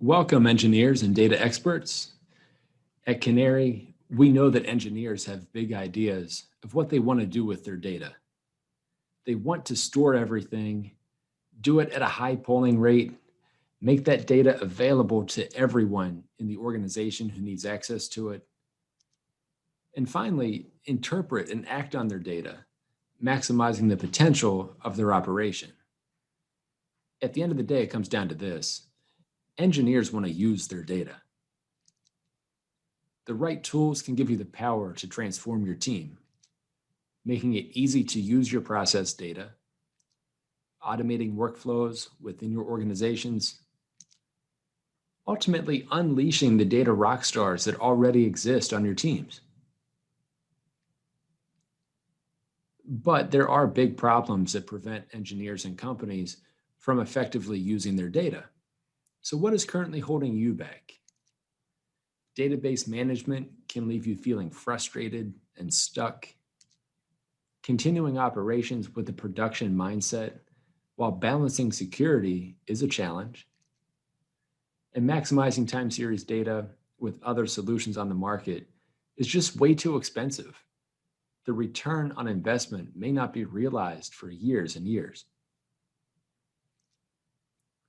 Welcome, engineers and data experts. At Canary, we know that engineers have big ideas of what they want to do with their data. They want to store everything, do it at a high polling rate, make that data available to everyone in the organization who needs access to it, and finally, interpret and act on their data, maximizing the potential of their operation. At the end of the day, it comes down to this. Engineers want to use their data. The right tools can give you the power to transform your team, making it easy to use your process data, automating workflows within your organizations, ultimately unleashing the data rock stars that already exist on your teams. But there are big problems that prevent engineers and companies from effectively using their data. So what is currently holding you back? Database management can leave you feeling frustrated and stuck. Continuing operations with a production mindset while balancing security is a challenge. And maximizing time series data with other solutions on the market is just way too expensive. The return on investment may not be realized for years and years.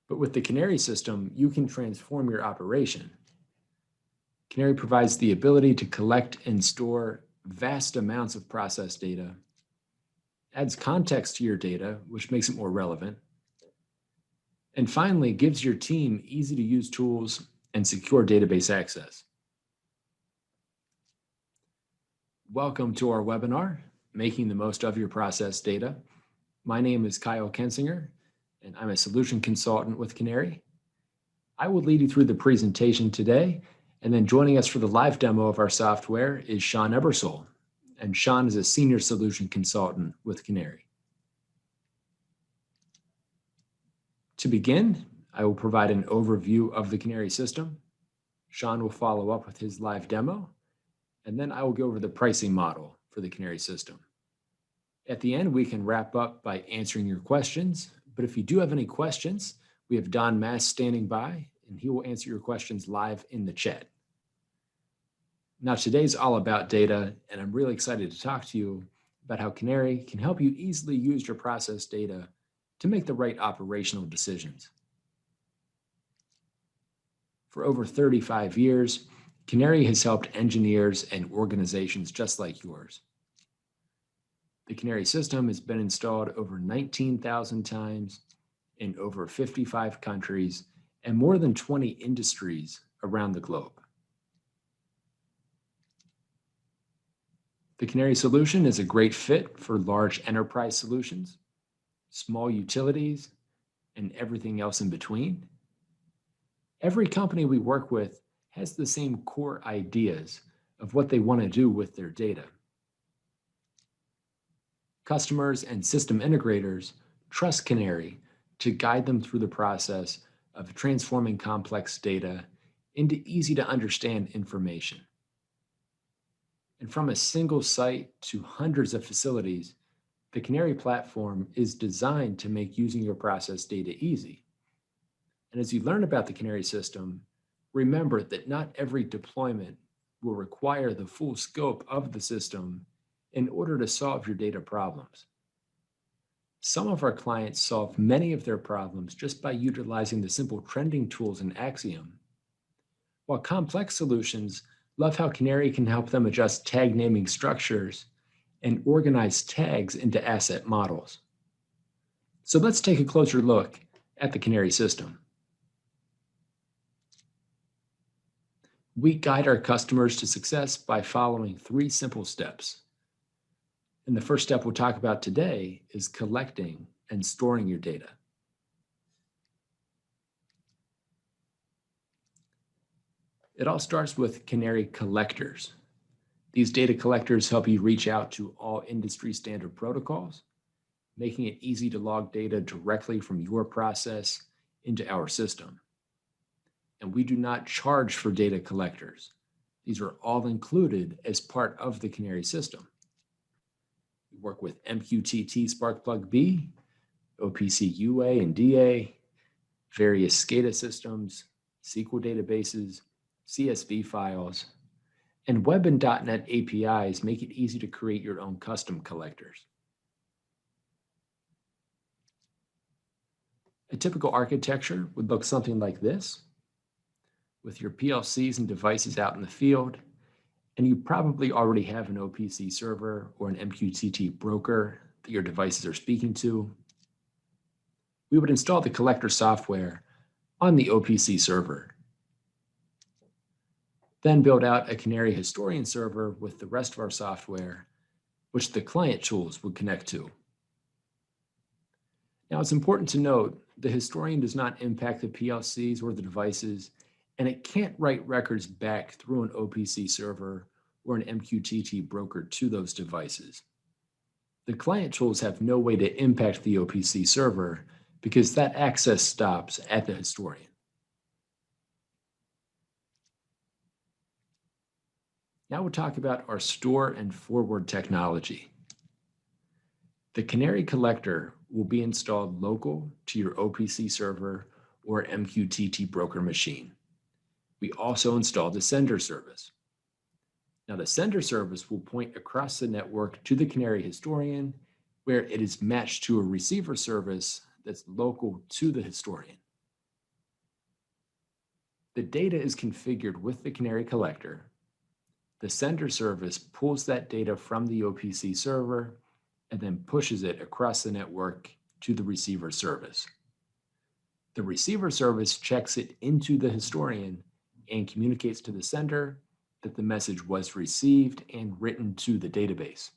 But with the Canary system, you can transform your operation. Canary provides the ability to collect and store vast amounts of process data, adds context to your data, which makes it more relevant, and finally gives your team easy-to-use tools and secure database access. Welcome to our webinar, Making the Most of Your Process Data. My name is Kyle Kensinger, and I'm a solution consultant with Canary. I will lead you through the presentation today, and then joining us for the live demo of our software is Sean Ebersole, and Sean is a senior solution consultant with Canary. To begin, I will provide an overview of the Canary system. Sean will follow up with his live demo, and then I will go over the pricing model for the Canary system. At the end, we can wrap up by answering your questions, but if you do have any questions, we have Don Mass standing by, and he will answer your questions live in the chat. Now, today's all about data, and I'm really excited to talk to you about how Canary can help you easily use your process data to make the right operational decisions. For over 35 years, Canary has helped engineers and organizations just like yours. The Canary system has been installed over 19,000 times in over 55 countries and more than 20 industries around the globe. The Canary solution is a great fit for large enterprise solutions, small utilities, and everything else in between. Every company we work with has the same core ideas of what they want to do with their data. Customers and system integrators trust Canary to guide them through the process of transforming complex data into easy to understand information. And from a single site to hundreds of facilities, the Canary platform is designed to make using your process data easy. And as you learn about the Canary system, remember that not every deployment will require the full scope of the system in order to solve your data problems. Some of our clients solve many of their problems just by utilizing the simple trending tools in Axiom, while complex solutions love how Canary can help them adjust tag naming structures and organize tags into asset models. So let's take a closer look at the Canary system. We guide our customers to success by following 3 simple steps. And the first step we'll talk about today is collecting and storing your data. It all starts with Canary collectors. These data collectors help you reach out to all industry standard protocols, making it easy to log data directly from your process into our system. And we do not charge for data collectors. These are all included as part of the Canary system. We work with MQTT Sparkplug-B, OPC UA and DA, various SCADA systems, SQL databases, CSV files, and Web and .NET APIs make it easy to create your own custom collectors. A typical architecture would look something like this, with your PLCs and devices out in the field, and you probably already have an OPC server or an MQTT broker that your devices are speaking to. We would install the collector software on the OPC server, then build out a Canary Historian server with the rest of our software, which the client tools would connect to. Now, it's important to note the Historian does not impact the PLCs or the devices, and it can't write records back through an OPC server or an MQTT broker to those devices. The client tools have no way to impact the OPC server because that access stops at the Historian. Now we'll talk about our store and forward technology. The Canary collector will be installed local to your OPC server or MQTT broker machine. We also install the sender service. Now the sender service will point across the network to the Canary Historian, where it is matched to a receiver service that's local to the Historian. The data is configured with the Canary collector. The sender service pulls that data from the OPC server and then pushes it across the network to the receiver service. The receiver service checks it into the Historian and communicates to the sender that the message was received and written to the database.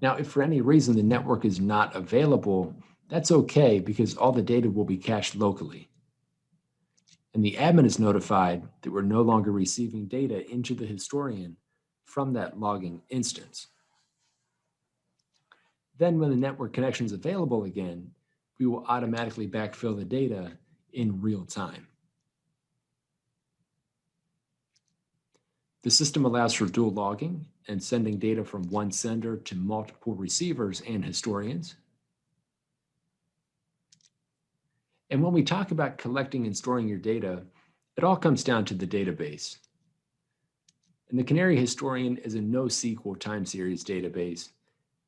Now, if for any reason the network is not available, that's okay because all the data will be cached locally. And the admin is notified that we're no longer receiving data into the Historian from that logging instance. Then when the network connection is available again, we will automatically backfill the data in real time. The system allows for dual logging and sending data from one sender to multiple receivers and Historians. And when we talk about collecting and storing your data, it all comes down to the database. And the Canary Historian is a NoSQL time series database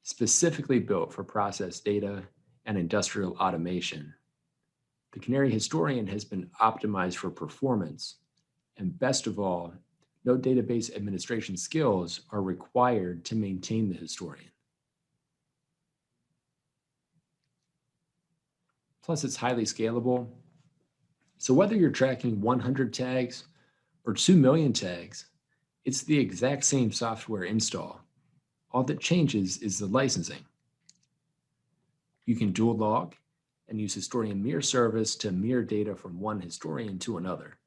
specifically built for process data and industrial automation. The Canary Historian has been optimized for performance, and best of all, no database administration skills are required to maintain the Historian. Plus, it's highly scalable. So whether you're tracking 100 tags or 2 million tags, it's the exact same software install. All that changes is the licensing. You can dual log and use Historian mirror service to mirror data from one Historian to another.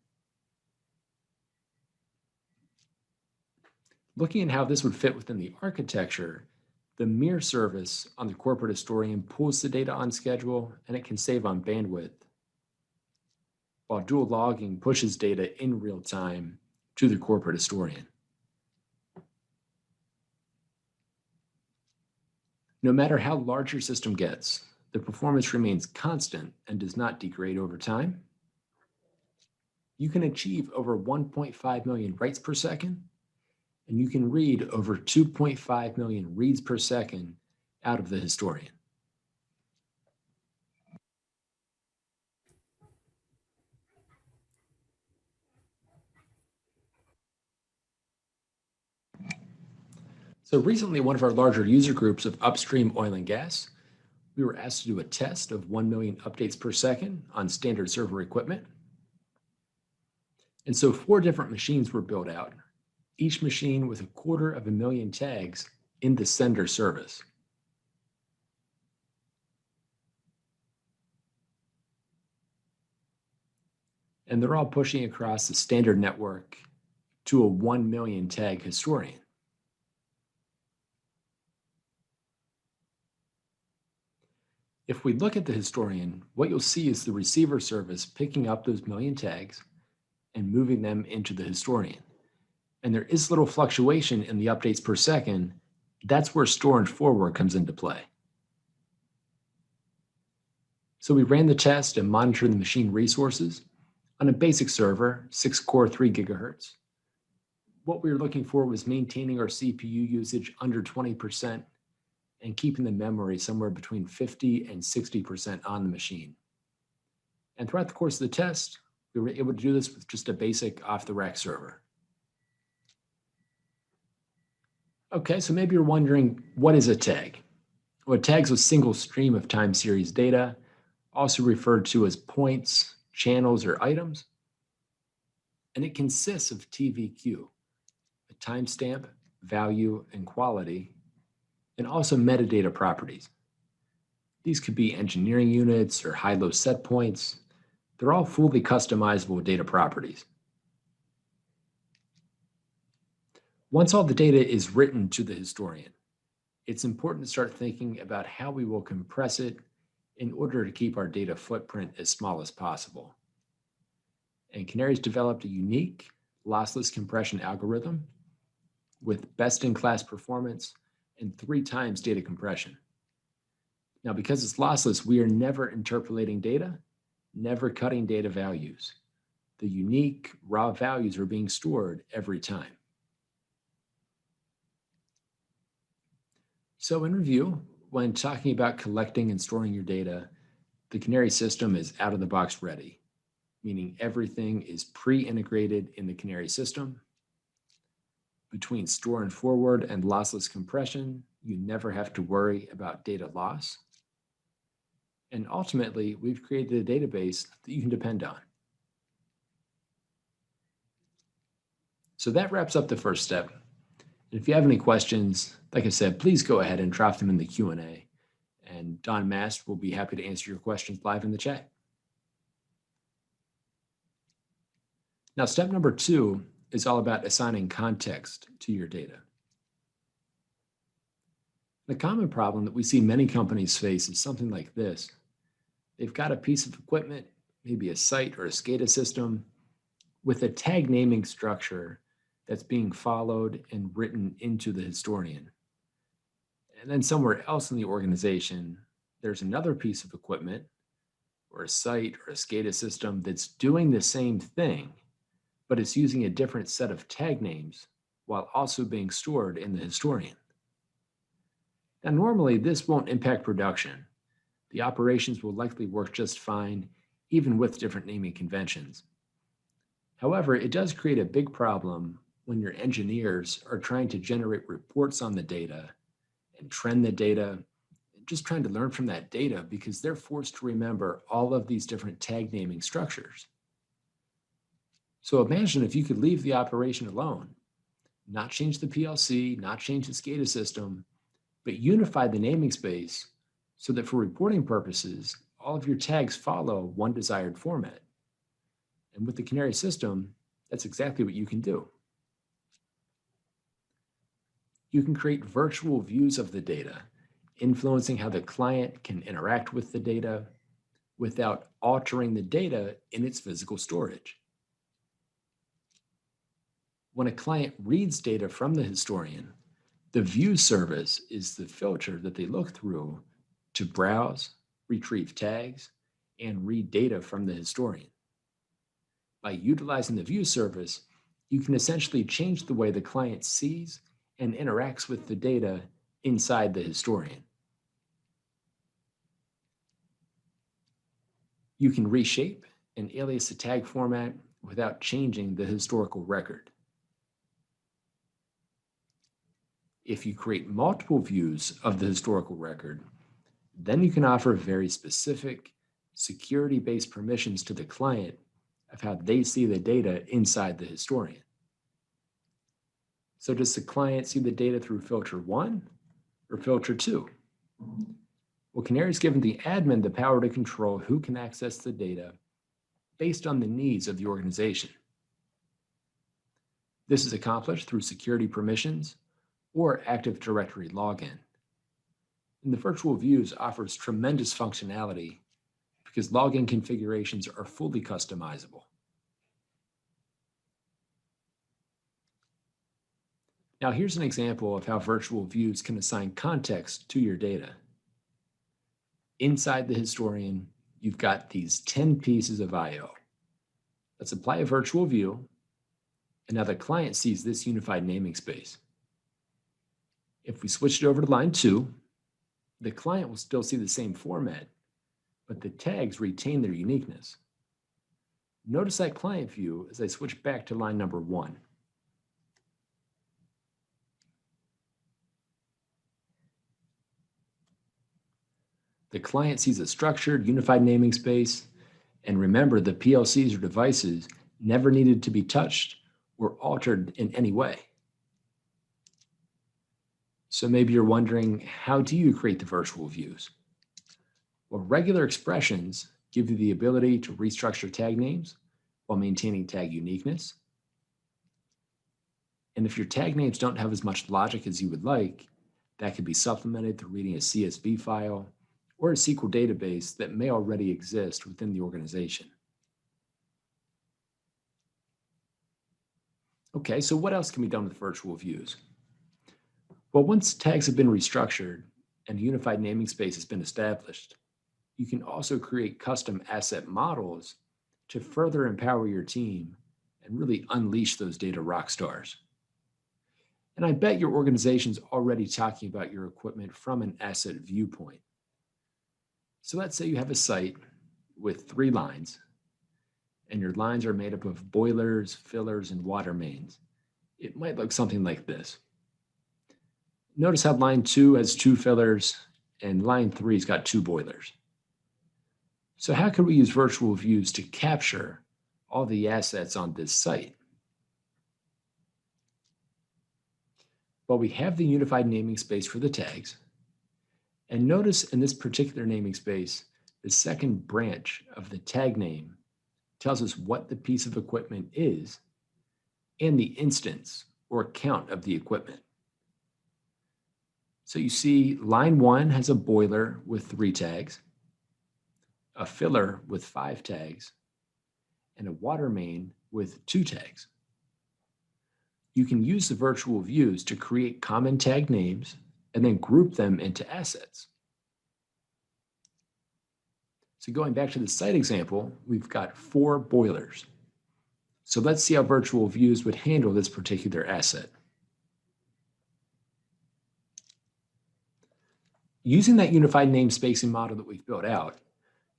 Looking at how this would fit within the architecture, the mirror service on the corporate Historian pulls the data on schedule and it can save on bandwidth, while dual logging pushes data in real time to the corporate Historian. No matter how large your system gets, the performance remains constant and does not degrade over time. You can achieve over 1.5 million writes per second, and you can read over 2.5 million reads per second out of the Historian. So recently, one of our larger user groups of upstream oil and gas, we were asked to do a test of 1 million updates per second on standard server equipment. And so 4 different machines were built out, each machine with 250,000 tags in the sender service. And they're all pushing across the standard network to a 1 million tag Historian. If we look at the Historian, what you'll see is the receiver service picking up those million tags and moving them into the Historian. And there is little fluctuation in the updates per second. That's where store and forward comes into play. So we ran the test and monitored the machine resources, On a basic server, 6 core, 3 gigahertz, what we were looking for was maintaining our CPU usage under 20% and keeping the memory somewhere between 50 and 60% on the machine. And throughout the course of the test, we were able to do this with just a basic off-the-rack server. Okay, so maybe you're wondering, what is a tag? Well, a tag's a single stream of time series data, also referred to as points, channels, or items. And it consists of TVQ, a timestamp, value, and quality, and also metadata properties. These could be engineering units or high-low set points. They're all fully customizable data properties. Once all the data is written to the historian, it's important to start thinking about how we will compress it in order to keep our data footprint as small as possible. And Canary's developed a unique lossless compression algorithm with best-in-class performance and 3 times data compression. Now, because it's lossless, we are never interpolating data, never cutting data values. The unique raw values are being stored every time. So in review, when talking about collecting and storing your data, the Canary system is out of the box ready, meaning everything is pre-integrated in the Canary system. Between store and forward and lossless compression, you never have to worry about data loss. And ultimately, we've created a database that you can depend on. So that wraps up the first step. And if you have any questions, like I said, please go ahead and drop them in the Q&A. And Don Mast will be happy to answer your questions live in the chat. Now, step number 2 is all about assigning context to your data. The common problem that we see many companies face is something like this. They've got a piece of equipment, maybe a site or a SCADA system, with a tag naming structure that's being followed and written into the historian. And then somewhere else in the organization, there's another piece of equipment or a site or a SCADA system that's doing the same thing, but it's using a different set of tag names while also being stored in the historian. Now, normally this won't impact production. The operations will likely work just fine, even with different naming conventions. However, it does create a big problem when your engineers are trying to generate reports on the data and trend the data, just trying to learn from that data because they're forced to remember all of these different tag naming structures. So imagine if you could leave the operation alone, not change the PLC, not change the SCADA system, but unify the naming space so that for reporting purposes, all of your tags follow one desired format. And with the Canary system, that's exactly what you can do. You can create virtual views of the data, influencing how the client can interact with the data without altering the data in its physical storage. When a client reads data from the historian, the view service is the filter that they look through to browse, retrieve tags, and read data from the historian. By utilizing the view service, you can essentially change the way the client sees and interacts with the data inside the historian. You can reshape and alias the tag format without changing the historical record. If you create multiple views of the historical record, then you can offer very specific security-based permissions to the client of how they see the data inside the historian. So does the client see the data through filter 1 or filter 2? Well, Canary's given the admin the power to control who can access the data based on the needs of the organization. This is accomplished through security permissions or Active Directory login. And the virtual views offers tremendous functionality because login configurations are fully customizable. Now here's an example of how virtual views can assign context to your data. Inside the historian, you've got these 10 pieces of I/O. Let's apply a virtual view, and now the client sees this unified naming space. If we switch it over to line 2, the client will still see the same format, but the tags retain their uniqueness. Notice that client view as I switch back to line number 1. The client sees a structured, unified naming space, and remember the PLCs or devices never needed to be touched or altered in any way. So maybe you're wondering, how do you create the virtual views? Well, regular expressions give you the ability to restructure tag names while maintaining tag uniqueness. And if your tag names don't have as much logic as you would like, that could be supplemented through reading a CSV file or a SQL database that may already exist within the organization. Okay, so what else can be done with virtual views? Well, once tags have been restructured and a unified naming space has been established, you can also create custom asset models to further empower your team and really unleash those data rock stars. And I bet your organization's already talking about your equipment from an asset viewpoint. So let's say you have a site with 3 lines, and your lines are made up of boilers, fillers, and water mains. It might look something like this. Notice how line 2 has 2 fillers, and line 3's got 2 boilers. So how can we use virtual views to capture all the assets on this site? Well, we have the unified naming space for the tags. And notice in this particular naming space, the second branch of the tag name tells us what the piece of equipment is and the instance or count of the equipment. So you see line 1 has a boiler with 3 tags, a filler with 5 tags, and a water main with 2 tags. You can use the virtual views to create common tag names and then group them into assets. So going back to the site example, we've got 4 boilers. So let's see how virtual views would handle this particular asset. Using that unified name spacing model that we've built out,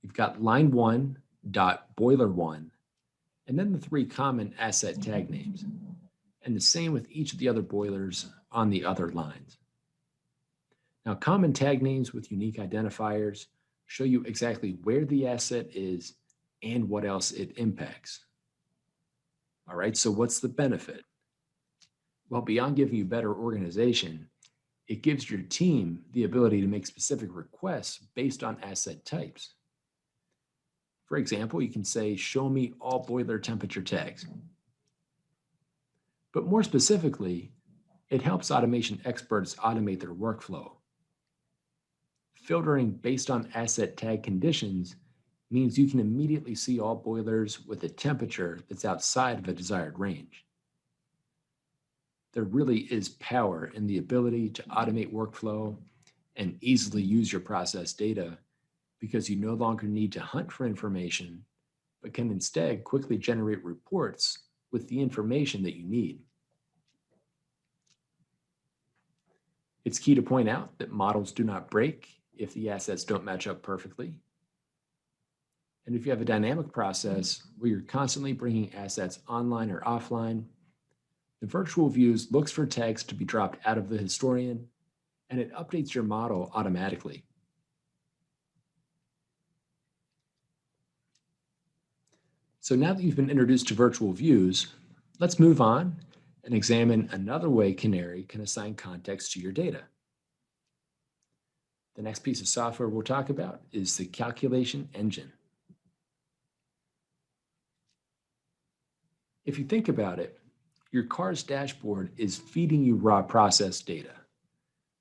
you've got line 1 dot boiler 1, and then the 3 common asset tag names, and the same with each of the other boilers on the other lines. Now, common tag names with unique identifiers show you exactly where the asset is and what else it impacts. All right, so what's the benefit? Well, beyond giving you better organization, it gives your team the ability to make specific requests based on asset types. For example, you can say, show me all boiler temperature tags. But more specifically, it helps automation experts automate their workflow. Filtering based on asset tag conditions means you can immediately see all boilers with a temperature that's outside of a desired range. There really is power in the ability to automate workflow and easily use your process data because you no longer need to hunt for information, but can instead quickly generate reports with the information that you need. It's key to point out that models do not break if the assets don't match up perfectly. And if you have a dynamic process where you're constantly bringing assets online or offline, the virtual views looks for tags to be dropped out of the historian, and it updates your model automatically. So now that you've been introduced to virtual views, let's move on and examine another way Canary can assign context to your data. The next piece of software we'll talk about is the calculation engine. If you think about it, your car's dashboard is feeding you raw process data,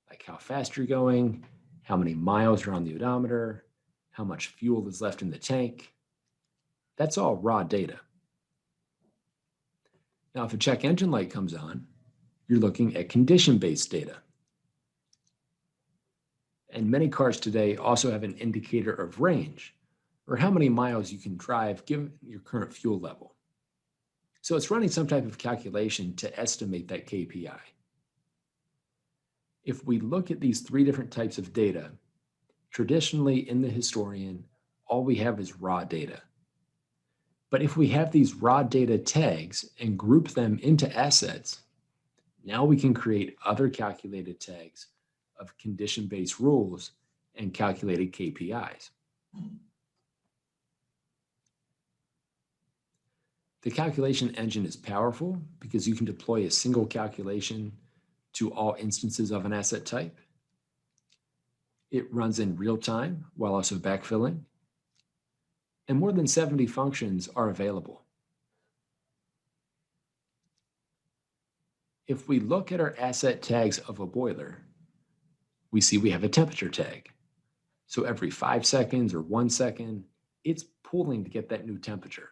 like how fast you're going, how many miles are on the odometer, how much fuel is left in the tank. That's all raw data. Now, if a check engine light comes on, you're looking at condition-based data. And many cars today also have an indicator of range, or how many miles you can drive given your current fuel level. So it's running some type of calculation to estimate that KPI. If we look at these three different types of data, traditionally in the historian, all we have is raw data. But if we have these raw data tags and group them into assets, now we can create other calculated tags of condition-based rules and calculated KPIs. The calculation engine is powerful because you can deploy a single calculation to all instances of an asset type. It runs in real time while also backfilling. And more than 70 functions are available. If we look at our asset tags of a boiler, we see we have a temperature tag. So every 5 seconds or 1 second, it's pulling to get that new temperature.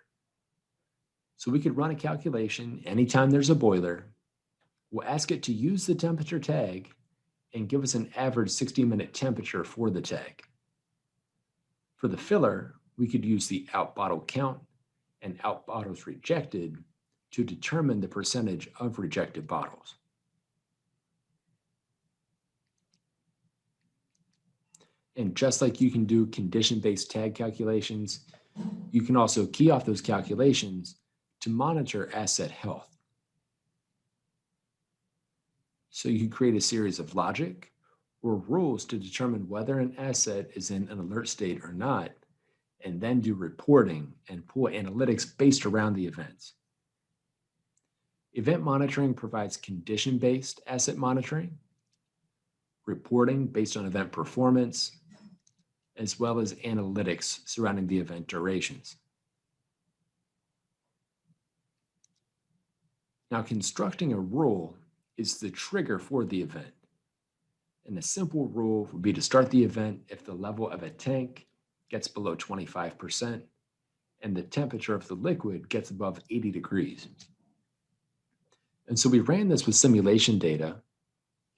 So we could run a calculation anytime there's a boiler. We'll ask it to use the temperature tag and give us an average 60-minute temperature for the tag. For the filler, we could use the out bottle count and out bottles rejected to determine the percentage of rejected bottles. And just like you can do condition-based tag calculations, you can also key off those calculations to monitor asset health. So you can create a series of logic or rules to determine whether an asset is in an alert state or not, and then do reporting and pull analytics based around the events. Event monitoring provides condition-based asset monitoring, reporting based on event performance, as well as analytics surrounding the event durations. Now, constructing a rule is the trigger for the event. And a simple rule would be to start the event if the level of a tank gets below 25% and the temperature of the liquid gets above 80 degrees. And so we ran this with simulation data,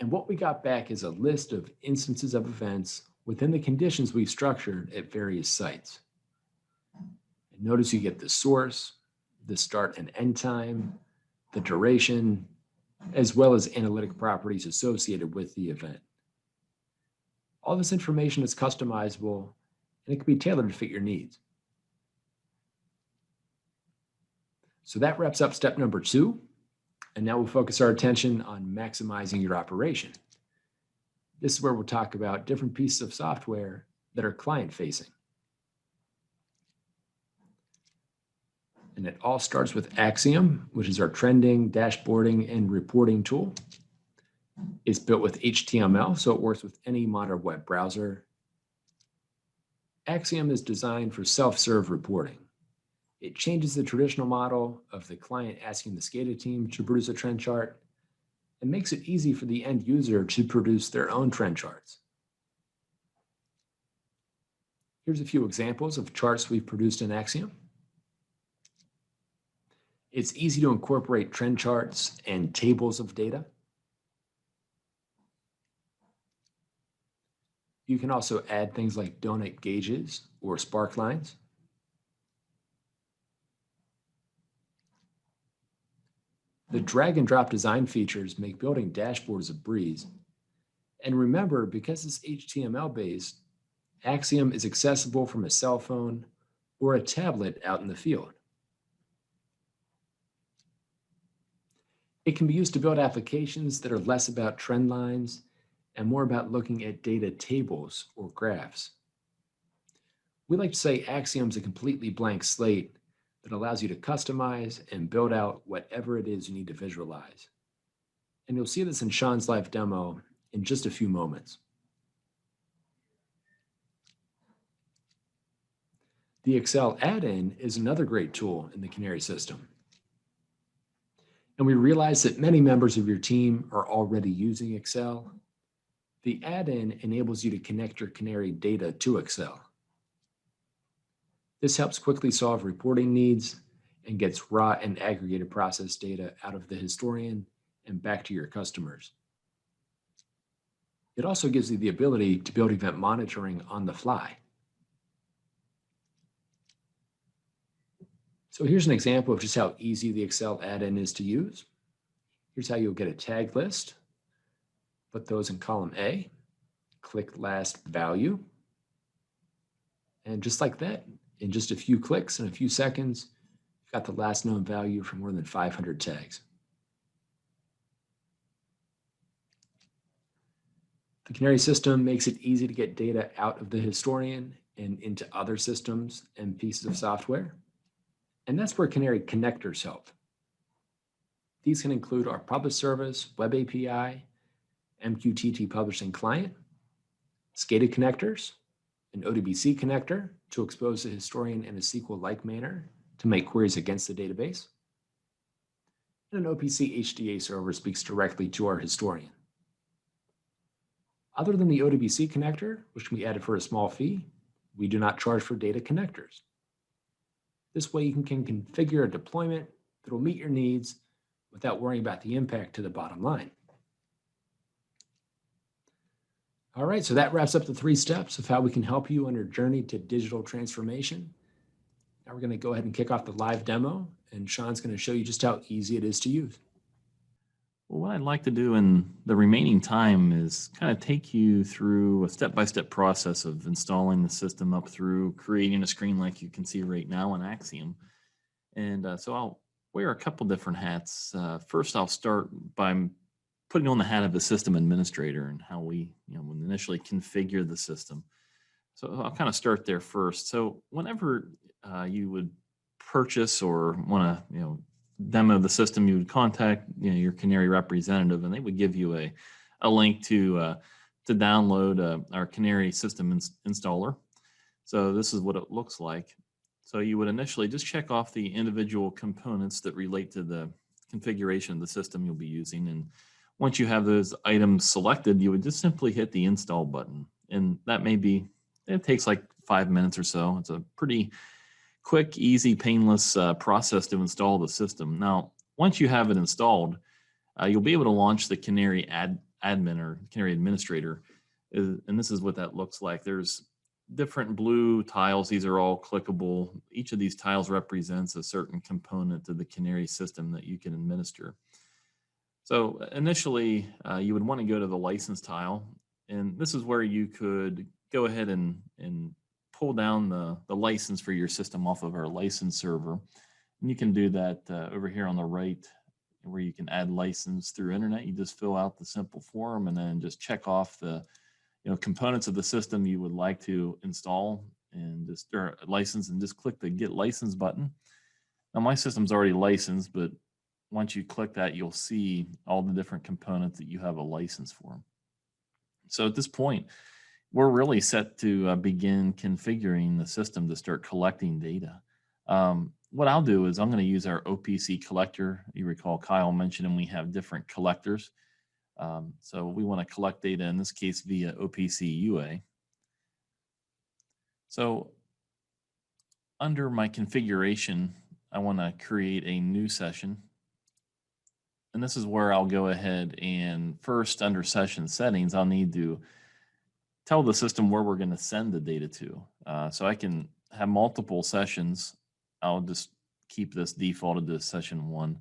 and what we got back is a list of instances of events within the conditions we've structured at various sites. And notice you get the source, the start and end time, the duration, as well as analytic properties associated with the event. All this information is customizable, and it can be tailored to fit your needs. So that wraps up step number 2. And now we'll focus our attention on maximizing your operation. This is where we'll talk about different pieces of software that are client-facing. And it all starts with Axiom, which is our trending, dashboarding, and reporting tool. It's built with HTML, so it works with any modern web browser. Axiom is designed for self-serve reporting. It changes the traditional model of the client asking the SCADA team to produce a trend chart and makes it easy for the end user to produce their own trend charts. Here's a few examples of charts we've produced in Axiom. It's easy to incorporate trend charts and tables of data. You can also add things like donut gauges or spark lines. The drag and drop design features make building dashboards a breeze. And remember, because it's HTML based, Axiom is accessible from a cell phone or a tablet out in the field. It can be used to build applications that are less about trend lines and more about looking at data tables or graphs. We like to say Axiom is a completely blank slate that allows you to customize and build out whatever it is you need to visualize. And you'll see this in Sean's live demo in just a few moments. The Excel add-in is another great tool in the Canary system. And we realize that many members of your team are already using Excel. The add-in enables you to connect your Canary data to Excel. This helps quickly solve reporting needs and gets raw and aggregated process data out of the historian and back to your customers. It also gives you the ability to build event monitoring on the fly. So here's an example of just how easy the Excel add-in is to use. Here's how you'll get a tag list. Put those in column A, click last value. And just like that, in just a few clicks and a few seconds, you've got the last known value for more than 500 tags. The Canary system makes it easy to get data out of the historian and into other systems and pieces of software. And that's where Canary connectors help. These can include our publish service, web API, MQTT publishing client, SCADA connectors, an ODBC connector to expose the historian in a SQL-like manner to make queries against the database, and an OPC HDA server speaks directly to our historian. Other than the ODBC connector, which can be added for a small fee, we do not charge for data connectors. This way you can configure a deployment that will meet your needs without worrying about the impact to the bottom line. All right, so that wraps up the 3 steps of how we can help you on your journey to digital transformation. Now we're going to go ahead and kick off the live demo, and Sean's going to show you just how easy it is to use. Well, what I'd like to do in the remaining time is kind of take you through a step-by-step process of installing the system up through creating a screen like you can see right now in Axiom. And so I'll wear a couple different hats. First, I'll start by putting on the hat of a system administrator and how we would initially configure the system. So I'll kind of start there first. So whenever you would purchase or want to demo the system, you would contact your Canary representative, and they would give you a link to download our Canary System installer. So this is what it looks like. So you would initially just check off the individual components that relate to the configuration of the system you'll be using, and once you have those items selected, you would just simply hit the install button, and it takes like 5 minutes or so. It's a pretty quick, easy, painless process to install the system. Now, once you have it installed, you'll be able to launch the Canary admin or Canary administrator. And this is what that looks like. There's different blue tiles. These are all clickable. Each of these tiles represents a certain component to the Canary system that you can administer. So initially, you would want to go to the license tile. And this is where you could go ahead and pull down the license for your system off of our license server. And you can do that over here on the right, where you can add license through internet. You just fill out the simple form and then just check off the components of the system you would like to install and just license, and just click the Get License button. Now my system's already licensed, but once you click that, you'll see all the different components that you have a license for. So at this point, we're really set to begin configuring the system to start collecting data. What I'll do is I'm going to use our OPC collector. You recall Kyle mentioned we have different collectors. So we want to collect data, in this case, via OPC UA. So under my configuration, I want to create a new session. And this is where I'll go ahead and first, under session settings, I'll need to tell the system where we're going to send the data to. So I can have multiple sessions. I'll just keep this defaulted to session 1.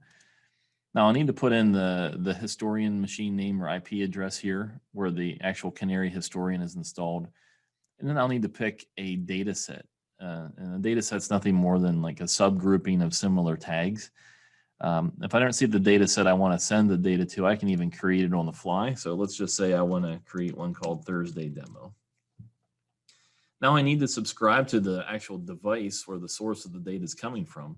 Now I need to put in the historian machine name or IP address here where the actual Canary Historian is installed. And then I'll need to pick a data set. And a data set's nothing more than like a subgrouping of similar tags. If I don't see the data set I want to send the data to, I can even create it on the fly. So let's just say I want to create one called Thursday Demo. Now I need to subscribe to the actual device where the source of the data is coming from.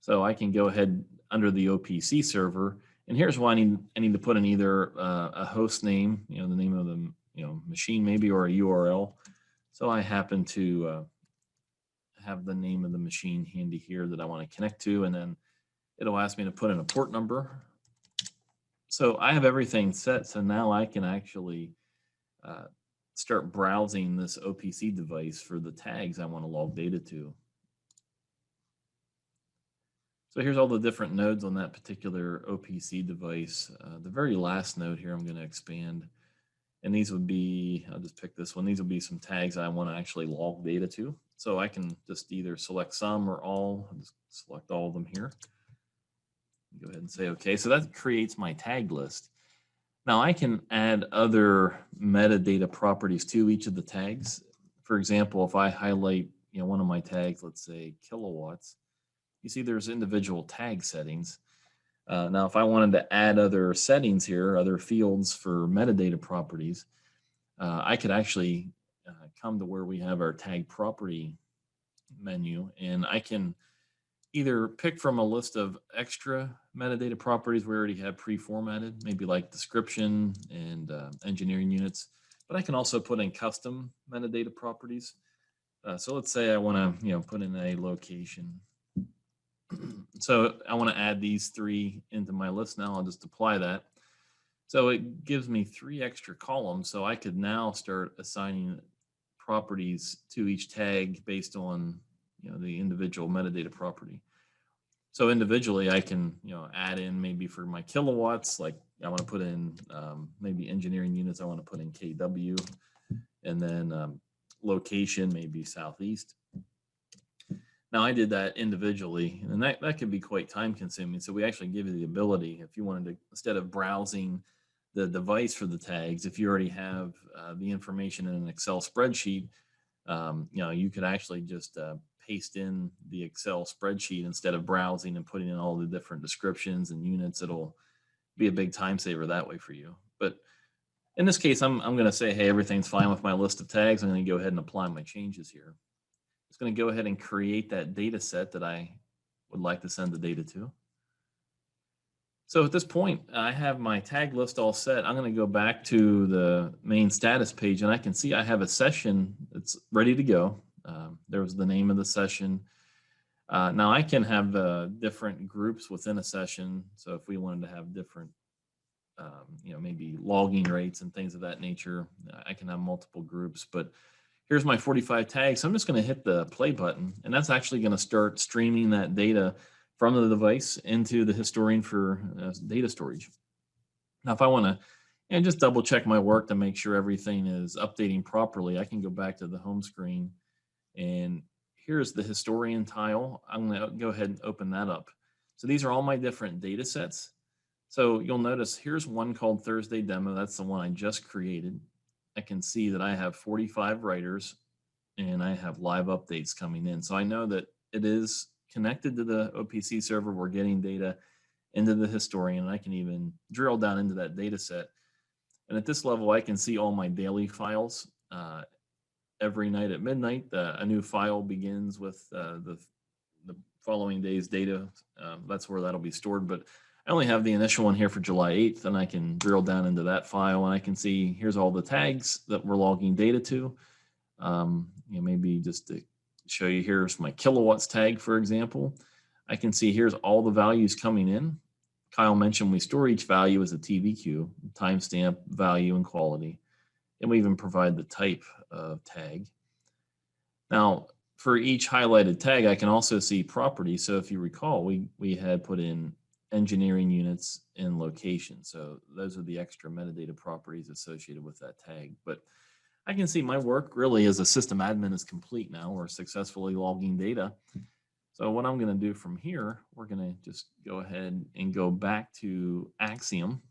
So I can go ahead under the OPC server, and here's why I need to put in either a host name, the name of the machine maybe, or a URL. So I happen to have the name of the machine handy here that I want to connect to, and then it'll ask me to put in a port number. So I have everything set. So now I can actually start browsing this OPC device for the tags I want to log data to. So here's all the different nodes on that particular OPC device. The very last node here I'm going to expand. And these would be, I'll just pick this one. These will be some tags I want to actually log data to. So I can just either select some or all. I'll just select all of them here. Go ahead and say okay. So that creates my tag list. Now I can add other metadata properties to each of the tags. For example, if I highlight, one of my tags, let's say kilowatts, you see there's individual tag settings. Now, if I wanted to add other settings here, other fields for metadata properties, I could actually come to where we have our tag property menu, and I can either pick from a list of extra metadata properties we already have pre-formatted, maybe like description and engineering units, but I can also put in custom metadata properties. So let's say I want to, put in a location. So I want to add these 3 into my list now. I'll just apply that. So it gives me 3 extra columns. So I could now start assigning properties to each tag based on, the individual metadata property. So individually, I can, add in maybe for my kilowatts, like I want to put in maybe engineering units, I want to put in KW, and then location, maybe Southeast. Now I did that individually, and that can be quite time consuming. So we actually give you the ability, if you wanted to, instead of browsing the device for the tags, if you already have the information in an Excel spreadsheet, you could actually just paste in the Excel spreadsheet instead of browsing and putting in all the different descriptions and units. It'll be a big time saver that way for you. But in this case, I'm going to say, hey, everything's fine with my list of tags. I'm going to go ahead and apply my changes here. It's going to go ahead and create that data set that I would like to send the data to. So at this point, I have my tag list all set. I'm going to go back to the main status page, and I can see I have a session that's ready to go. There was the name of the session. Now I can have different groups within a session. So if we wanted to have different, maybe logging rates and things of that nature, I can have multiple groups. But here's my 45 tags. So I'm just going to hit the play button, and that's actually going to start streaming that data from the device into the Historian for data storage. Now, if I want to just double check my work to make sure everything is updating properly, I can go back to the home screen, and here's the Historian tile. I'm going to go ahead and open that up. So these are all my different data sets. So you'll notice here's one called Thursday Demo. That's the one I just created. I can see that I have 45 writers and I have live updates coming in. So I know that it is connected to the OPC server. We're getting data into the Historian, and I can even drill down into that data set. And at this level, I can see all my daily files. Every night at midnight, a new file begins with the following day's data. That's where that'll be stored. But I only have the initial one here for July 8th, and I can drill down into that file, and I can see here's all the tags that we're logging data to. Maybe just to show you, here's my kilowatts tag, for example. I can see here's all the values coming in. Kyle mentioned we store each value as a TVQ, timestamp, value, and quality. And we even provide the type of tag. Now, for each highlighted tag, I can also see properties. So if you recall, we had put in engineering units and location. So those are the extra metadata properties associated with that tag. But I can see my work really as a system admin is complete now. We're successfully logging data. So what I'm going to do from here, we're going to just go ahead and go back to Axiom.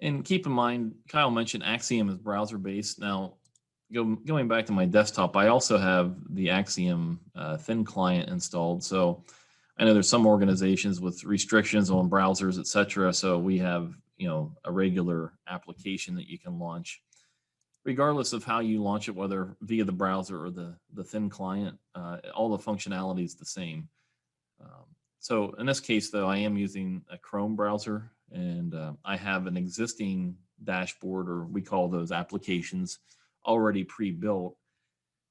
And keep in mind, Kyle mentioned Axiom is browser-based. Now, going back to my desktop, I also have the Axiom thin client installed. So I know there's some organizations with restrictions on browsers, et cetera. So we have, a regular application that you can launch. Regardless of how you launch it, whether via the browser or the thin client, all the functionality is the same. So in this case, though, I am using a Chrome browser, and I have an existing dashboard, or we call those applications, already pre-built,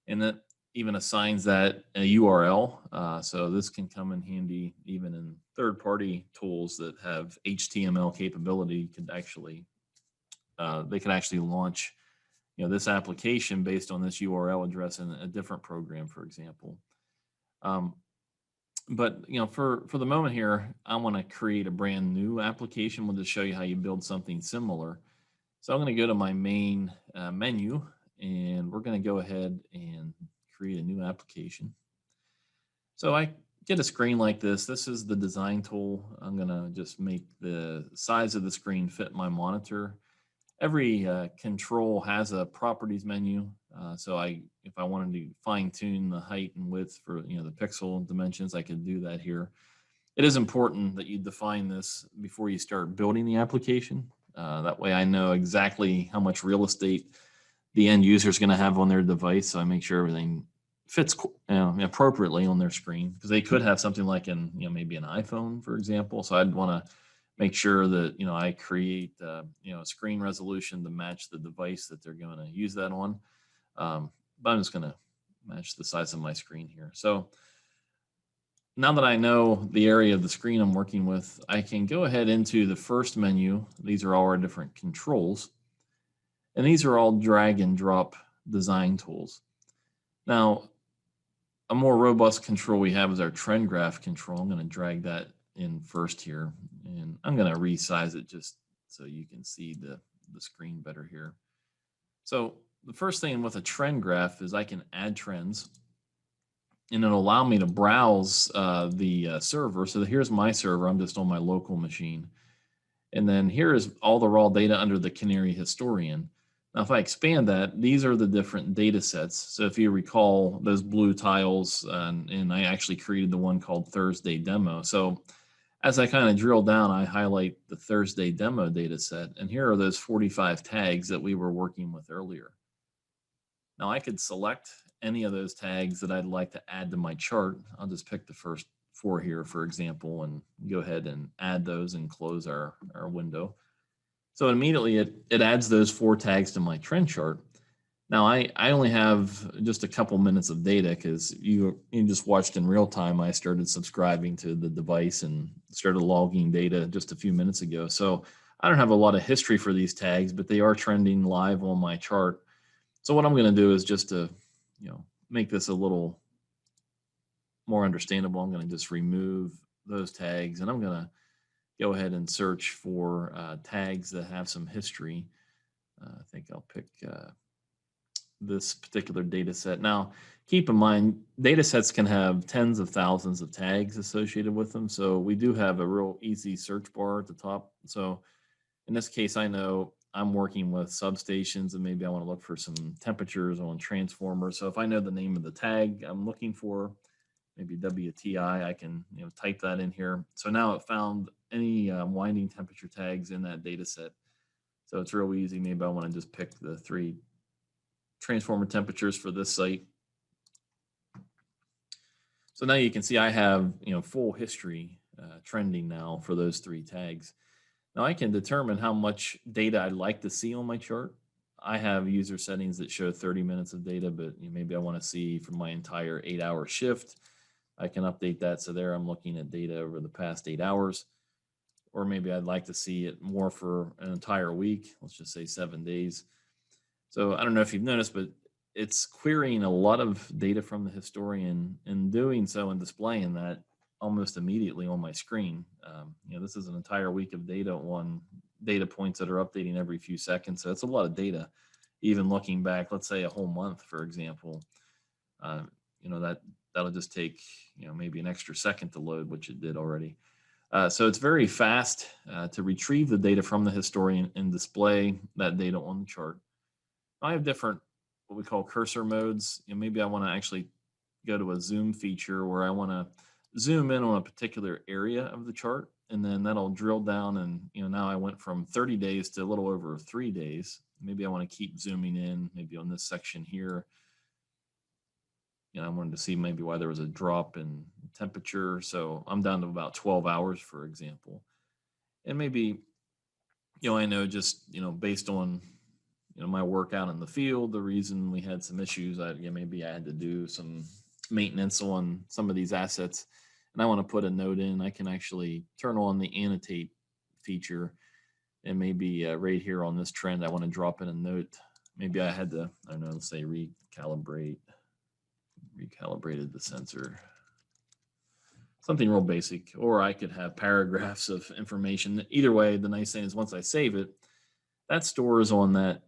and that even assigns that a URL. So this can come in handy even in third-party tools that have HTML capability. They could actually launch this application based on this URL address in a different program, for example. But for the moment here, I want to create a brand new application. We'll just show you how you build something similar. So I'm going to go to my main menu, and we're going to go ahead and create a new application. So I get a screen like this. This is the design tool. I'm gonna just make the size of the screen fit my monitor. Every control has a properties menu. If I wanted to fine tune the height and width for the pixel dimensions, I could do that here. It is important that you define this before you start building the application. That way I know exactly how much real estate the end user is going to have on their device. So I make sure everything fits appropriately on their screen, because they could have something like maybe an iPhone, for example. So I'd want to make sure that I create a screen resolution to match the device that they're going to use that on. But I'm just going to match the size of my screen here. So now that I know the area of the screen I'm working with, I can go ahead into the first menu. These are all our different controls, and these are all drag and drop design tools. Now, a more robust control we have is our trend graph control. I'm going to drag that in first here, and I'm going to resize it just so you can see the screen better here. So the first thing with a trend graph is I can add trends, and it'll allow me to browse the server. So here's my server. I'm just on my local machine. And then here is all the raw data under the Canary Historian. Now, if I expand that, these are the different data sets. So if you recall those blue tiles, and I actually created the one called Thursday Demo. So as I kind of drill down, I highlight the Thursday Demo data set. And here are those 45 tags that we were working with earlier. Now I could select any of those tags that I'd like to add to my chart. I'll just pick the first 4 here, for example, and go ahead and add those and close our window. So immediately it adds those 4 tags to my trend chart. Now I only have just a couple minutes of data, because you just watched in real time. I started subscribing to the device and started logging data just a few minutes ago. So I don't have a lot of history for these tags, but they are trending live on my chart. So what I'm going to do is just to make this a little more understandable, I'm going to just remove those tags, and I'm going to go ahead and search for tags that have some history. I think I'll pick this particular data set. Now, keep in mind, data sets can have tens of thousands of tags associated with them. So we do have a real easy search bar at the top. So in this case, I know I'm working with substations, and maybe I want to look for some temperatures on transformers. So if I know the name of the tag I'm looking for, maybe WTI, I can type that in here. So now it found any winding temperature tags in that data set. So it's real easy. Maybe I want to just pick the 3 transformer temperatures for this site. So now you can see I have full history trending now for those 3 tags. Now I can determine how much data I'd like to see on my chart. I have user settings that show 30 minutes of data, but maybe I want to see from my entire 8-hour shift. I can update that. So there I'm looking at data over the past 8 hours. Or maybe I'd like to see it more for an entire week. Let's just say 7 days. So I don't know if you've noticed, but it's querying a lot of data from the historian, and doing so and displaying that almost immediately on my screen. This is an entire week of data on data points that are updating every few seconds. So it's a lot of data. Even looking back, let's say a whole month, for example, that'll just take maybe an extra second to load, which it did already. So it's very fast to retrieve the data from the historian and display that data on the chart. I have different what we call cursor modes. Maybe I want to actually go to a zoom feature where I want to zoom in on a particular area of the chart, and then that'll drill down, and now I went from 30 days to a little over 3 days. Maybe I want to keep zooming in, maybe on this section here. I wanted to see maybe why there was a drop in temperature. So I'm down to about 12 hours, for example. And maybe, I know just, based on, my work out in the field, the reason we had some issues, maybe I had to do some maintenance on some of these assets, and I want to put a note in. I can actually turn on the annotate feature, and maybe right here on this trend, I want to drop in a note. Maybe I had to, I don't know, let's say recalibrated the sensor. Something real basic, or I could have paragraphs of information. Either way, the nice thing is once I save it, that stores on that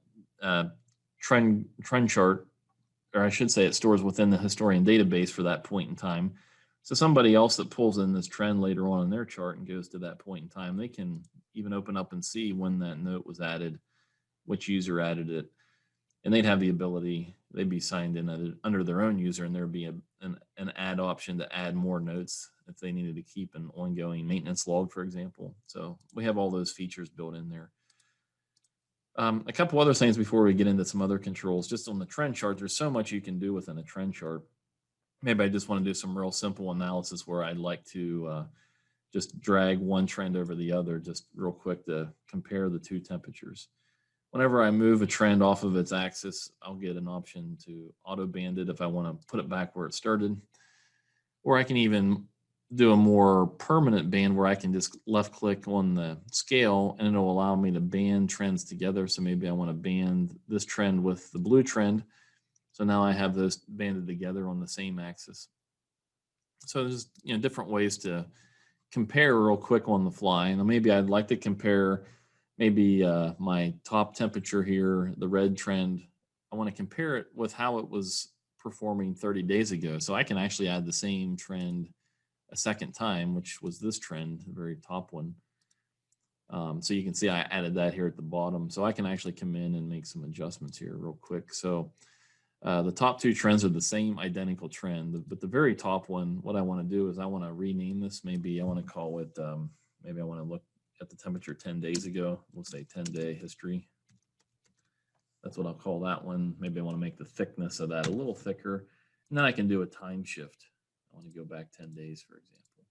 trend chart or I should say it stores within the historian database for that point in time. So somebody else that pulls in this trend later on in their chart and goes to that point in time, they can even open up and see when that note was added, which user added it, and they'd have the ability, they'd be signed in under their own user, and there'd be an add option to add more notes if they needed to keep an ongoing maintenance log, for example. So we have all those features built in there. A couple other things before we get into some other controls, just on the trend chart, there's so much you can do within a trend chart. Maybe I just want to do some real simple analysis where I'd like to just drag one trend over the other, just real quick to compare the two temperatures. Whenever I move a trend off of its axis, I'll get an option to auto band it if I want to put it back where it started. Or I can even do a more permanent band where I can just left click on the scale and it'll allow me to band trends together. So maybe I want to band this trend with the blue trend. So now I have those banded together on the same axis. So there's different ways to compare real quick on the fly. And maybe I'd like to compare maybe my top temperature here, the red trend. I want to compare it with how it was performing 30 days ago. So I can actually add the same trend a second time, which was this trend, the very top one. So you can see I added that here at the bottom. So I can actually come in and make some adjustments here real quick. So the top two trends are the same identical trend, but the very top one, what I want to do is I want to rename this. Maybe I want to call it, maybe I want to look at the temperature 10 days ago. We'll say 10-day history. That's what I'll call that one. Maybe I want to make the thickness of that a little thicker. And then I can do a time shift. I want to go back 10 days, for example.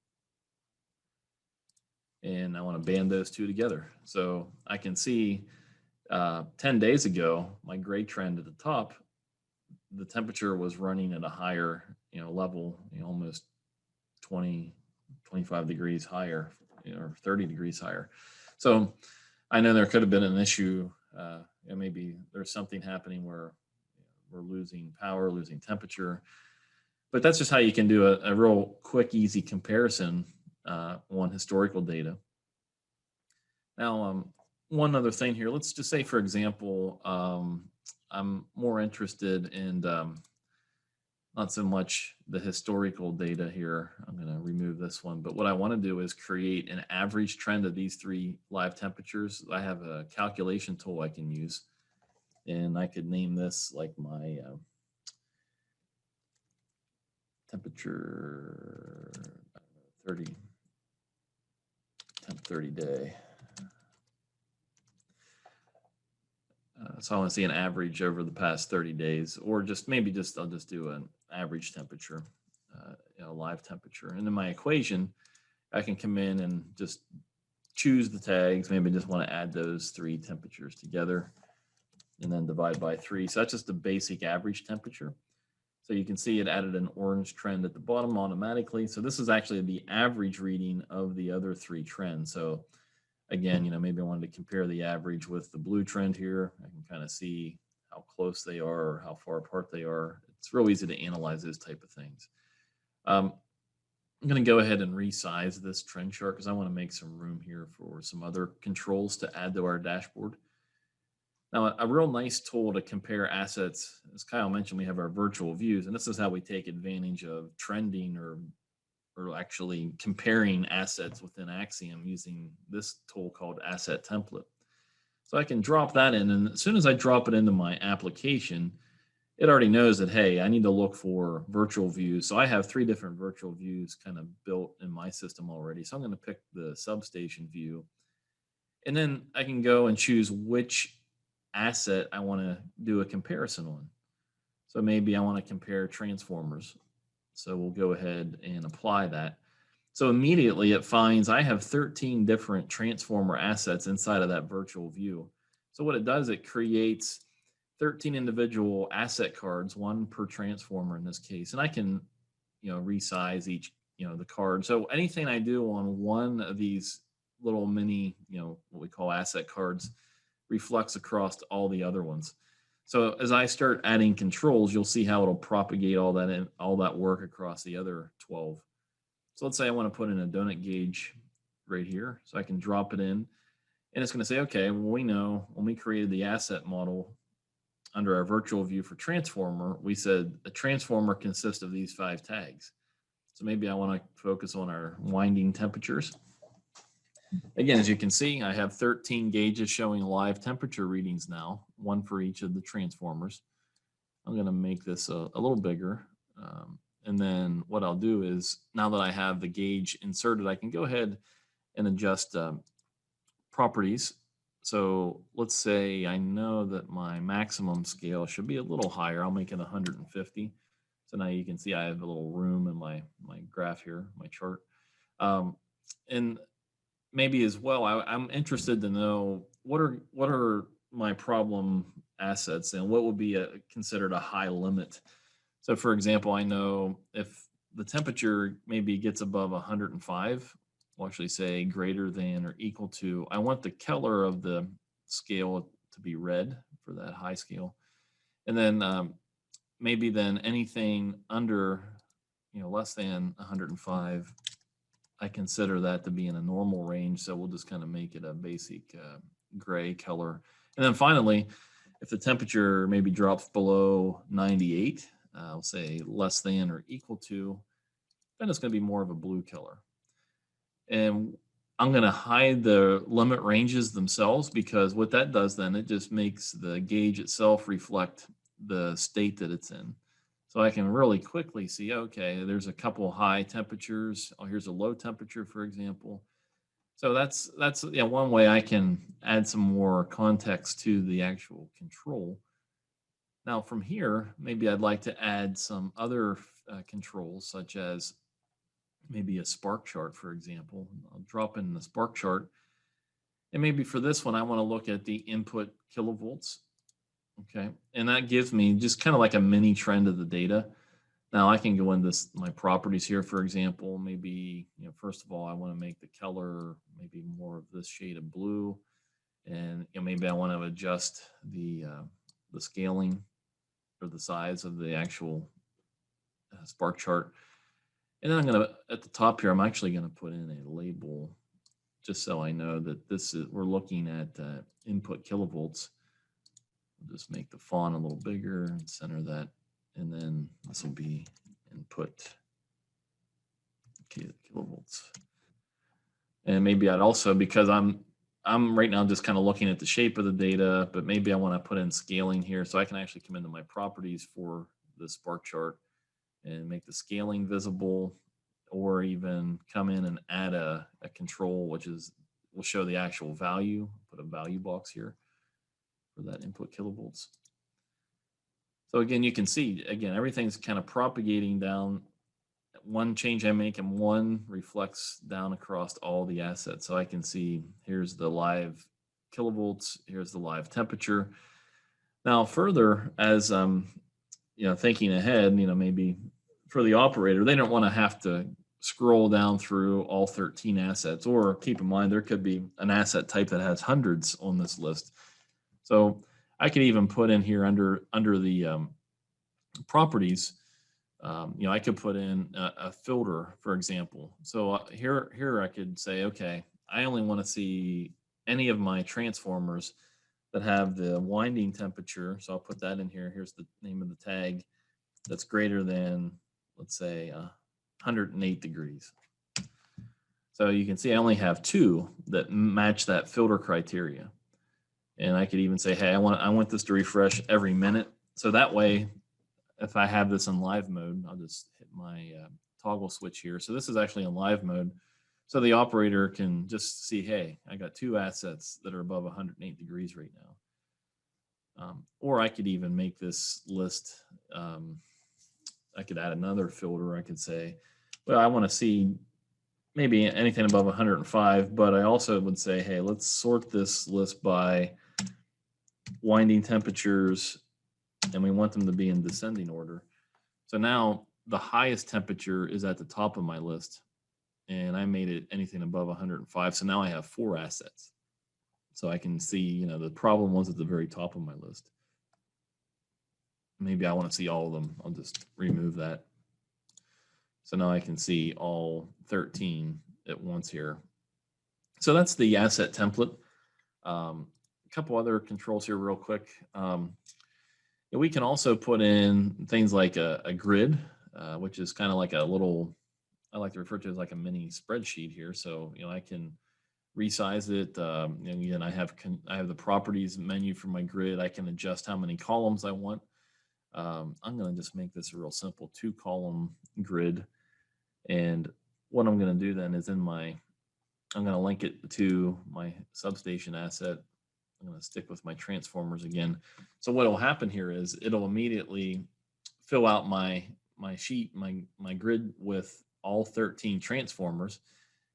And I want to band those two together. So I can see 10 days ago, my gray trend at the top, the temperature was running at a higher level, almost 20, 25 degrees higher, or 30 degrees higher. So I know there could have been an issue. Maybe there's something happening where we're losing power, losing temperature. But that's just how you can do a real quick, easy comparison on historical data. Now, one other thing here, let's just say, for example, I'm more interested in not so much the historical data here. I'm going to remove this one, but what I want to do is create an average trend of these three live temperatures. I have a calculation tool I can use, and I could name this like my temperature 30 day. So I want to see an average over the past 30 days, or I'll just do an average temperature, live temperature. And in my equation, I can come in and just choose the tags. Maybe I just want to add those three temperatures together and then divide by 3. So that's just the basic average temperature. So you can see it added an orange trend at the bottom automatically. So this is actually the average reading of the other 3 trends. So again, maybe I wanted to compare the average with the blue trend here. I can kind of see how close they are or how far apart they are. It's real easy to analyze those type of things. I'm going to go ahead and resize this trend chart because I want to make some room here for some other controls to add to our dashboard. Now, a real nice tool to compare assets, as Kyle mentioned, we have our virtual views, and this is how we take advantage of trending or actually comparing assets within Axiom using this tool called Asset Template. So I can drop that in, and as soon as I drop it into my application, it already knows that, hey, I need to look for virtual views. So I have 3 different virtual views kind of built in my system already. So I'm going to pick the substation view, and then I can go and choose which asset I want to do a comparison on. So maybe I want to compare transformers. So we'll go ahead and apply that. So immediately it finds I have 13 different transformer assets inside of that virtual view. So what it does, it creates 13 individual asset cards, 1 per transformer in this case. And I can, resize each, the card. So anything I do on one of these little mini, what we call asset cards, reflects across all the other ones. So as I start adding controls, you'll see how it'll propagate all that work across the other 12. So let's say I want to put in a donut gauge right here. So I can drop it in, and it's going to say, okay, well, we know when we created the asset model, under our virtual view for transformer, we said a transformer consists of these 5 tags. So maybe I want to focus on our winding temperatures. Again, as you can see, I have 13 gauges showing live temperature readings now, one for each of the transformers. I'm going to make this a little bigger. And then what I'll do is, now that I have the gauge inserted, I can go ahead and adjust properties. So let's say I know that my maximum scale should be a little higher. I'll make it 150. So now you can see I have a little room in my graph here, my chart. And maybe as well, I'm interested to know what are my problem assets and what would be considered a high limit. So for example, I know if the temperature maybe gets above 105, we'll actually say greater than or equal to, I want the color of the scale to be red for that high scale. And then maybe then anything under, less than 105, I consider that to be in a normal range. So we'll just kind of make it a basic gray color. And then finally, if the temperature maybe drops below 98, I'll say less than or equal to, then it's going to be more of a blue color. And I'm going to hide the limit ranges themselves, because what that does then, it just makes the gauge itself reflect the state that it's in. So I can really quickly see, okay, there's a couple high temperatures. Oh, here's a low temperature, for example. So that's one way I can add some more context to the actual control. Now from here, maybe I'd like to add some other controls, such as maybe a spark chart, for example. I'll drop in the spark chart. And maybe for this one, I want to look at the input kilovolts. Okay. And that gives me just kind of like a mini trend of the data. Now I can go into my properties here, for example. Maybe, first of all, I want to make the color maybe more of this shade of blue. And maybe I want to adjust the scaling or the size of the actual spark chart. And then I'm going to, at the top here, I'm actually going to put in a label just so I know that we're looking at input kilovolts. We'll just make the font a little bigger and center that. And then this will be input kilovolts. And maybe I'd also, because I'm right now just kind of looking at the shape of the data, but maybe I want to put in scaling here, so I can actually come into my properties for the spark chart and make the scaling visible, or even come in and add a control, which will show the actual value, put a value box here for that input kilovolts. So again, you can see, again, everything's kind of propagating down. One change I make and one reflects down across all the assets. So I can see here's the live kilovolts, here's the live temperature. Now further, as thinking ahead, maybe for the operator, they don't want to have to scroll down through all 13 assets, or keep in mind, there could be an asset type that has hundreds on this list. So I could even put in here under the properties, I could put in a filter, for example. So here I could say, okay, I only want to see any of my transformers that have the winding temperature. So I'll put that in here. Here's the name of the tag that's greater than, let's say, 108 degrees. So you can see I only have 2 that match that filter criteria. And I could even say, hey, I want this to refresh every minute. So that way, if I have this in live mode, I'll just hit my toggle switch here. So this is actually in live mode. So the operator can just see, hey, I got 2 assets that are above 108 degrees right now. Or I could even make this list. I could add another filter. I could say, well, I want to see maybe anything above 105, but I also would say, hey, let's sort this list by winding temperatures, and we want them to be in descending order. So now the highest temperature is at the top of my list, and I made it anything above 105. So now I have 4 assets. So I can see, the problem was at the very top of my list. Maybe I want to see all of them. I'll just remove that. So now I can see all 13 at once here. So that's the asset template. A couple other controls here real quick. We can also put in things like a grid, which is kind of like a little, I like to refer to it as like a mini spreadsheet here. So, I can resize it. And again, I have the properties menu for my grid. I can adjust how many columns I want. I'm going to just make this a real simple 2-column grid. And what I'm going to do then is I'm going to link it to my substation asset. I'm going to stick with my transformers again. So what will happen here is it'll immediately fill out my sheet, my grid with all 13 transformers.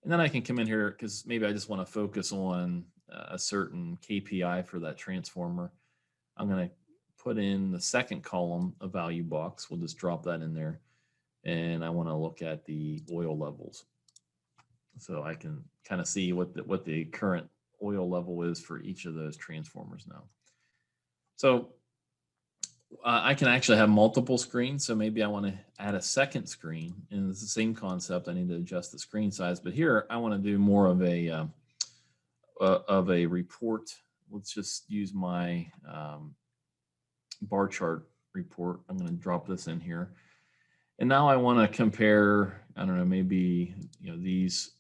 And then I can come in here because maybe I just want to focus on a certain KPI for that transformer. I'm going to put in the second column a value box. We'll just drop that in there. And I want to look at the oil levels. So I can kind of see what the current oil level is for each of those transformers now. So I can actually have multiple screens. So maybe I want to add a second screen, and it's the same concept. I need to adjust the screen size, but here I want to do more of a report. Let's just use my bar chart report. I'm going to drop this in here. And now I want to compare, I don't know, maybe, these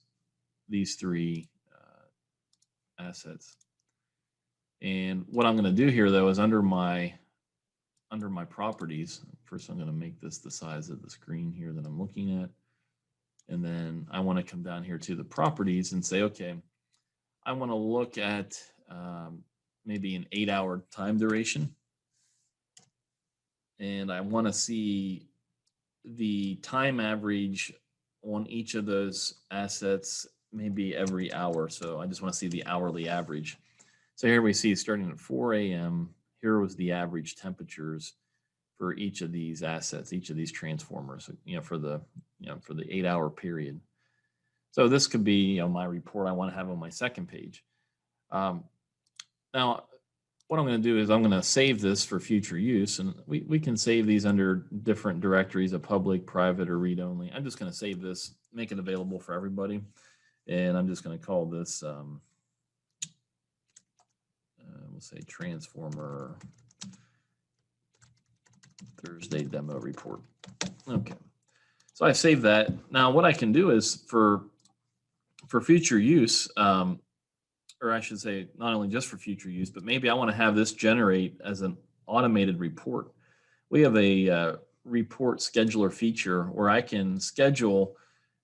three assets. And what I'm going to do here, though, is under my properties, first I'm going to make this the size of the screen here that I'm looking at. And then I want to come down here to the properties and say, okay, I want to look at maybe an 8-hour time duration. And I want to see the time average on each of those assets maybe every hour. So I just want to see the hourly average. So here we see starting at 4 a.m., here was the average temperatures for each of these assets, each of these transformers, for the 8-hour period. So this could be my report I want to have on my second page. Now, what I'm going to do is I'm going to save this for future use, and we can save these under different directories, a public, private, or read only. I'm just going to save this, make it available for everybody, and I'm just going to call this, we'll say transformer Thursday demo report. Okay, so I saved that. Now what I can do is for future use, or I should say not only just for future use, but maybe I want to have this generate as an automated report. We have a report scheduler feature where I can schedule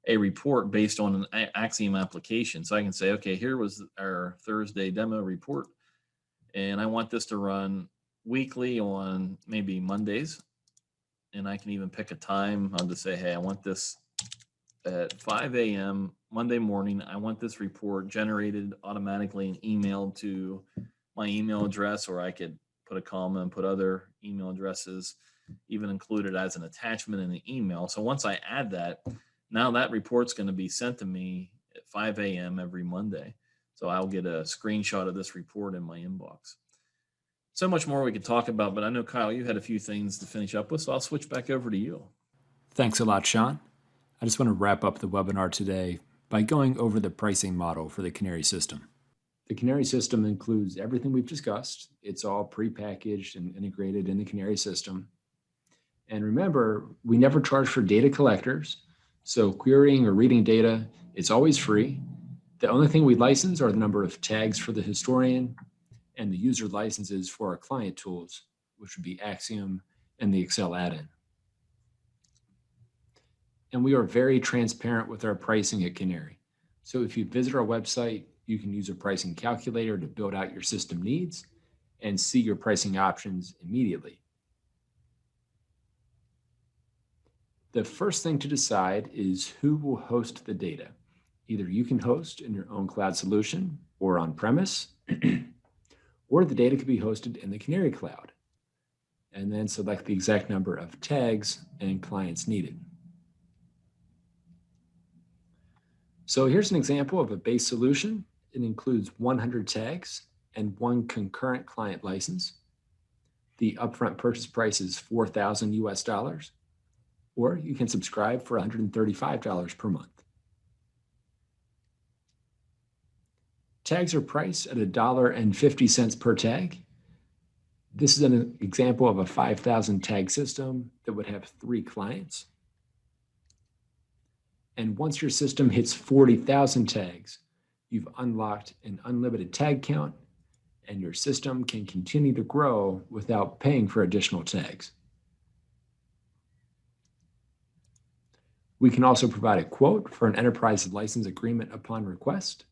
a report based on an Axiom application. So I can say, okay, here was our Thursday demo report, and I want this to run weekly on maybe Mondays. And I can even pick a time. I'll just say, hey, I want this at 5 a.m. Monday morning. I want this report generated automatically and emailed to my email address, or I could put a comma and put other email addresses, even include it as an attachment in the email. So once I add that, now that report's going to be sent to me at 5 a.m. every Monday. So I'll get a screenshot of this report in my inbox. So much more we could talk about, but I know, Kyle, you had a few things to finish up with, so I'll switch back over to you. Thanks a lot, Sean. I just want to wrap up the webinar today by going over the pricing model for the Canary system. The Canary system includes everything we've discussed. It's all prepackaged and integrated in the Canary system. And remember, we never charge for data collectors. So querying or reading data, it's always free. The only thing we license are the number of tags for the historian and the user licenses for our client tools, which would be Axiom and the Excel add-in. And we are very transparent with our pricing at Canary. So if you visit our website, you can use a pricing calculator to build out your system needs and see your pricing options immediately. The first thing to decide is who will host the data. Either you can host in your own cloud solution or on-premise, or the data could be hosted in the Canary Cloud. And then select the exact number of tags and clients needed. So here's an example of a base solution. It includes 100 tags and 1 concurrent client license. The upfront purchase price is $4,000 US, or you can subscribe for $135 per month. Tags are priced at $1.50 per tag. This is an example of a 5,000 tag system that would have 3 clients. And once your system hits 40,000 tags, you've unlocked an unlimited tag count, and your system can continue to grow without paying for additional tags. We can also provide a quote for an enterprise license agreement upon request.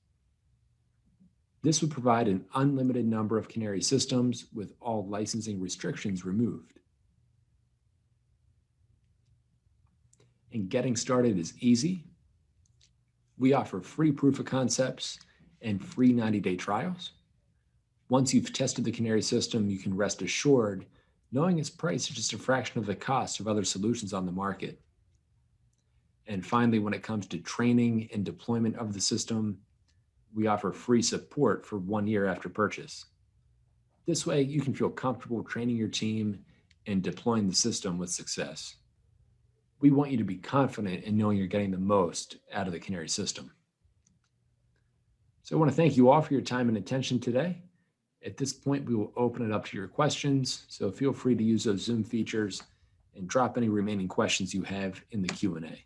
This would provide an unlimited number of Canary systems with all licensing restrictions removed. And getting started is easy. We offer free proof of concepts and free 90-day trials. Once you've tested the Canary system, you can rest assured knowing its price is just a fraction of the cost of other solutions on the market. And finally, when it comes to training and deployment of the system, we offer free support for 1 year after purchase. This way, you can feel comfortable training your team and deploying the system with success. We want you to be confident in knowing you're getting the most out of the Canary system. So I want to thank you all for your time and attention today. At this point, we will open it up to your questions, so feel free to use those Zoom features and drop any remaining questions you have in the Q&A.